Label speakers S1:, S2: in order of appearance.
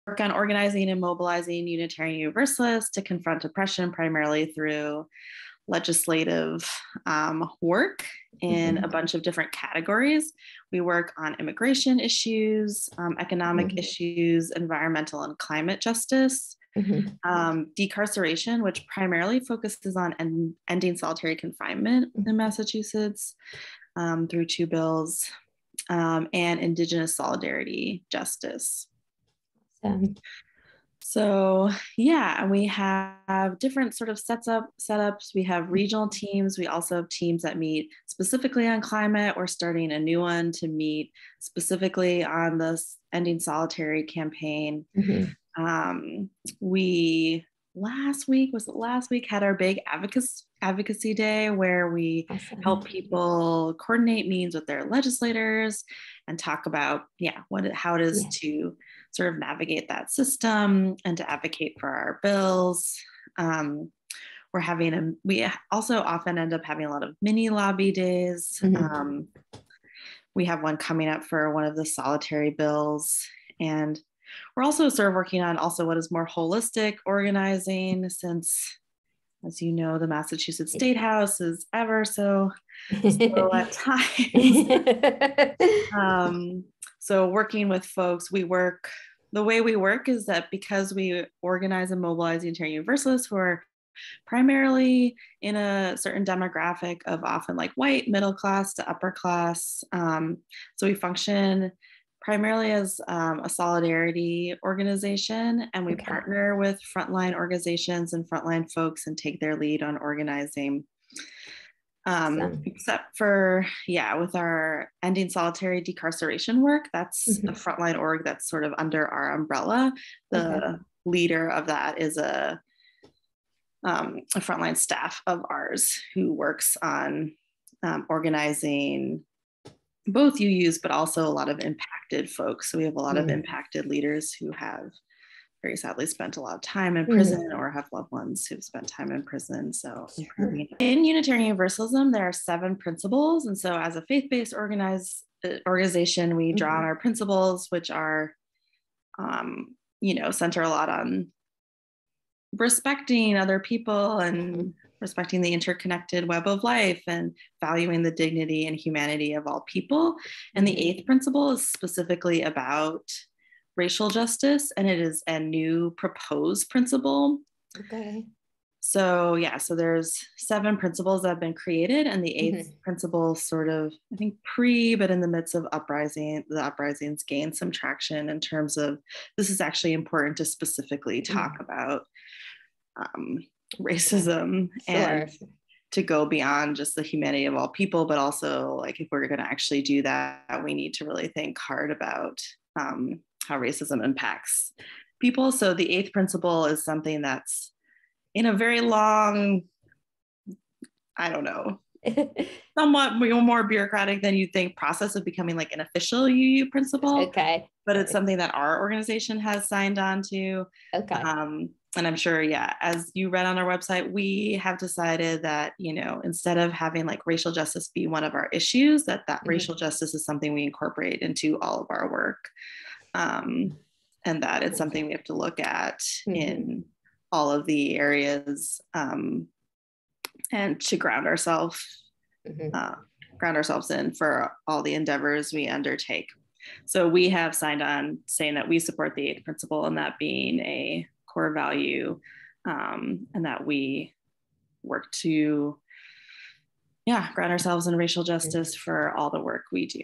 S1: on organizing and mobilizing Unitarian Universalists to confront oppression primarily through legislative work in a bunch of different categories. We work on immigration issues, economic issues, environmental and climate justice, decarceration, which primarily focuses on ending solitary confinement in Massachusetts through 2 bills, and Indigenous solidarity justice. So yeah, we have different sort of setups. We have regional teams. We also have teams that meet specifically on climate. We're starting a new one to meet specifically on this ending solitary campaign. We last week had our big advocacy day where we help people coordinate meetings with their legislators and talk about how it is to sort of navigate that system and to advocate for our bills. We also often end up having a lot of mini lobby days. We have one coming up for one of the solitary bills, and we're also sort of working on also what is more holistic organizing, since, as you know, the Massachusetts State House is ever so slow at times. So working with folks, the way we work is that because we organize and mobilize Unitarian Universalists who are primarily in a certain demographic of often like white, middle class to upper class. So we function primarily as a solidarity organization, and we partner with frontline organizations and frontline folks and take their lead on organizing. Except for, with our ending solitary decarceration work, that's a frontline org that's sort of under our umbrella. The leader of that is a frontline staff of ours who works on organizing both UUs, but also a lot of impacted folks. So we have a lot of impacted leaders who have very sadly spent a lot of time in prison or have loved ones who've spent time in prison. So in Unitarian Universalism, there are 7 principles. And so as a faith-based organization, we draw on our principles, which are, center a lot on respecting other people and respecting the interconnected web of life and valuing the dignity and humanity of all people. And the 8th principle is specifically about racial justice, and it is a new proposed principle. So there's 7 principles that have been created, and the 8th principle sort of, I think but in the midst of the uprisings gained some traction in terms of this is actually important to specifically talk about racism and to go beyond just the humanity of all people, but also like if we're going to actually do that, we need to really think hard about how racism impacts people. So the 8th principle is something that's in a very long, somewhat more bureaucratic than you think process of becoming like an official UU principle. But it's something that our organization has signed on to. And I'm sure, as you read on our website, we have decided that, instead of having like racial justice be one of our issues, that racial justice is something we incorporate into all of our work. And that it's something we have to look at in all of the areas, and to ground ourselves in for all the endeavors we undertake. So we have signed on saying that we support the 8th principle, and that being a core value, and that we work to ground ourselves in racial justice for all the work we do.